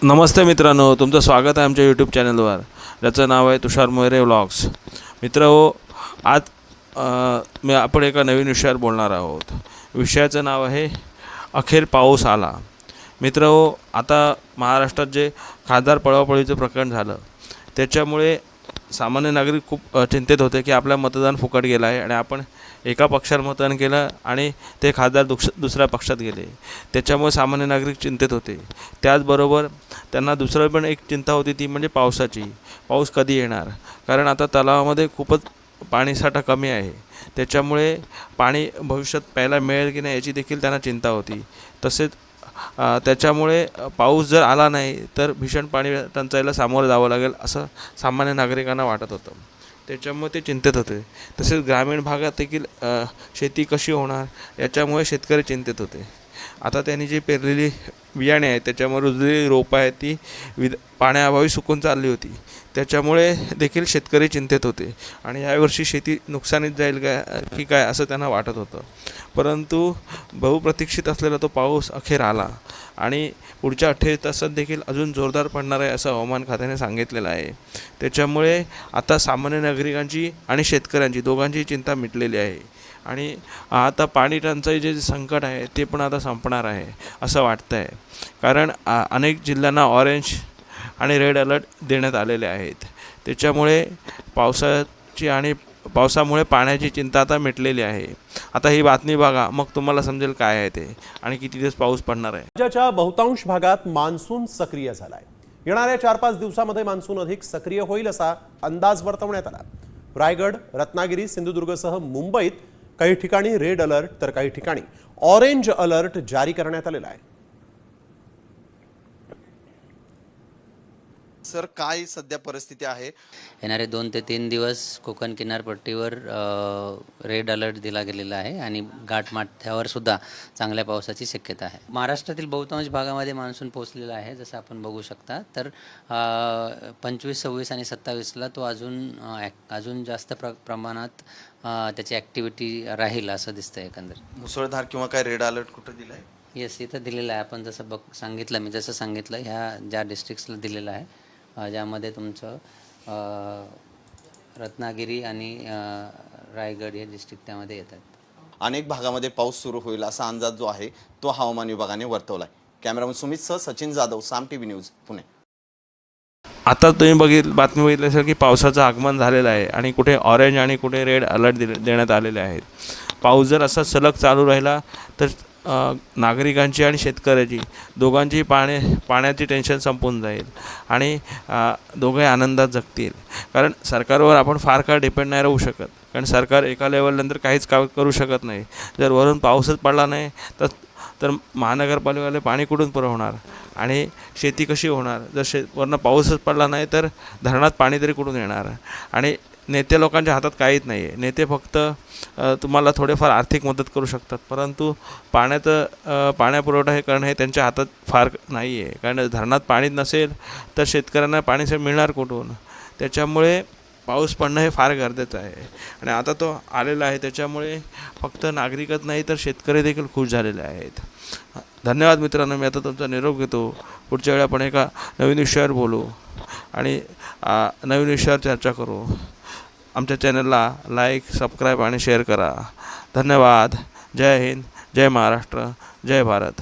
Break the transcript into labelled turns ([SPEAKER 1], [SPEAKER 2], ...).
[SPEAKER 1] नमस्ते मित्रांनो, तुमचं स्वागत आहे आमच्या यूट्यूब चॅनलवर, ज्याचं नाव आहे तुषार मोरे व्लॉग्स. मित्रहो, आज आपण एका नवीन विषयावर बोलणार आहोत. विषयाचं नाव आहे अखेर पाऊस आला. मित्रहो, आता महाराष्ट्रात जे खासदार पळवापळीचं प्रकरण झालं त्याच्यामुळे सामान्य नागरिक खूप चिंतेत होते की आपलं मतदान फुकट गेलं आहे आणि आपण एका पक्षाला मतदान केलं आणि ते खासदार दुसऱ्या पक्षात गेले. त्याच्यामुळे सामान्य नागरिक चिंतेत होते. त्याचबरोबर त्यांना दुसरं पण एक चिंता होती, ती म्हणजे पावसाची. पाऊस कधी येणार? कारण आता तलावामध्ये खूपच पाणीसाठा कमी आहे. त्याच्यामुळे पाणी भविष्यात प्यायला मिळेल की नाही याची देखील त्यांना चिंता होती. तसेच त्याच्यामुळे पाऊस जर आला नाही तर भीषण पाणी टंचाईला सामोरं जावं लागेल असं सामान्य नागरिकांना वाटत होतं. त्याच्यामुळे ते चिंतेत होते. तसेच ग्रामीण भागात देखील शेती कशी होणार याच्यामुळे शेतकरी चिंतेत होते. आता त्यांनी जी पेरलेली बियाणे आहेत त्याच्यामुळे रुजलेली रोपं आहेत ती पाण्याअभावी सुकून चालली होती. त्याच्यामुळे देखील शेतकरी चिंतेत होते आणि यावर्षी शेती नुकसानीत जाईल की काय असं त्यांना वाटत होतं. परंतु बहुप्रतीक्षित असलेला तो पाऊस अखेर आला आणि पुढच्या 28 तासात देखील अजून जोरदार पडणार आहे असं हवामान खात्याने सांगितलेलं आहे. त्याच्यामुळे आता सामान्य नागरिकांची आणि शेतकऱ्यांची दोघांची चिंता मिटलेली आहे आणि आता पाणी टंचाई जे संकट आहे ते पण आता संपणार आहे असं वाटतं आहे. कारण अनेक जिल्ह्यांना ऑरेंज आणि रेड अलर्ट देण्यात आलेले आहेत. त्याच्यामुळे पावसामुळे पाण्याची चिंता आता मिटलेली आहे. आता ही बातमी बघा, मग तुम्हाला समजेल काय आहे ते आणि किती दिवस पाऊस पडणार आहे.
[SPEAKER 2] राज्याच्या बहुतांश भागात मान्सून सक्रिय झालाय. येणाऱ्या 4-5 दिवसामध्ये मान्सून अधिक सक्रिय होईल असा अंदाज वर्तवण्यात आला. रायगड, रत्नागिरी, सिंधुदुर्गसह मुंबईत काही ठिकाणी रेड अलर्ट तर काही ठिकाणी ऑरेंज अलर्ट जारी करण्यात आलेला आहे.
[SPEAKER 3] सर, काय सध्या परिस्थिती आहे?
[SPEAKER 4] येणारे 2 ते 3 दिवस कोकण किनारपट्टीवर रेड अलर्ट दिला गेलेला आहे आणि घाटमाथ्यावर सुद्धा चांगल्या पावसाची शक्यता आहे. महाराष्ट्रातील बहुतांश भागामध्ये मान्सून पोहोचलेला आहे जसं आपण बघू शकता. तर 25, 26 आणि 27ला तो अजून जास्त प्रमाणात त्याची ॲक्टिव्हिटी राहील असं दिसतं एकंदरीत.
[SPEAKER 3] मुसळधार किंवा काय रेड अलर्ट कुठं दिला आहे?
[SPEAKER 4] येस, इथं दिलेलं आहे. आपण जसं मी जसं सांगितलं ह्या ज्या डिस्ट्रिक्ट्सला दिलेलं आहे, ज्यामध्ये तुमचं रत्नागिरी आणि रायगड हे डिस्ट्रिक्ट त्यामध्ये येतात.
[SPEAKER 3] अनेक भागामध्ये पाऊस सुरू होईल असा अंदाज जो आहे तो हवामान विभागाने वर्तवला आहे. कॅमेरामन सुमित सह सचिन जाधव, साम टीव्ही न्यूज, पुणे.
[SPEAKER 1] आता तुम्ही बातमी बघितली असेल की पावसाचं आगमन झालेलं आहे आणि कुठे ऑरेंज आणि कुठे रेड अलर्ट देण्यात आलेले आहेत. पाऊस जर असा सलग चालू राहिला तर नागरिकांची आणि शेतकऱ्याची दोघांची पाण्याची टेन्शन संपून जाईल आणि दोघे आनंदात जगतील. कारण सरकारवर आपण फार काळ डिपेंड नाही राहू शकत, कारण सरकार एका लेवलनंतर काहीच करू शकत नाही. जर वरून पाऊसच पडला नाही तर महानगरपालिकेवाले पाणी कुठून पुरवणार आणि शेती कशी होणार? जर वरनं पाऊसच पडला नाही तर धरणात पाणी तरी कुठून येणार? आणि नेते लोकांच्या हातात काहीच नाही आहे. नेते फक्त तुम्हाला थोडेफार आर्थिक मदत करू शकतात, परंतु पाण्यापुरवठा हे करणं हे त्यांच्या हातात फार नाही आहे. कारण धरणात पाणी नसेल तर शेतकऱ्यांना पाणी मिळणार कुठून? त्याच्यामुळे पाऊस पडणं हे फार गरजेचं आहे आणि आता तो आलेला आहे. त्याच्यामुळे फक्त नागरिकच नाही तर शेतकरी देखील खुश झालेले आहेत. धन्यवाद मित्रांनो. मी आता तुमचा निरोप घेतो. पुढच्या वेळी आपण एका नवीन विषयावर बोलू आणि नवीन विषयावर चर्चा करू. आमच्या चॅनलला लाईक, सबस्क्राईब आणि शेअर करा. धन्यवाद. जय हिंद, जय महाराष्ट्र, जय भारत.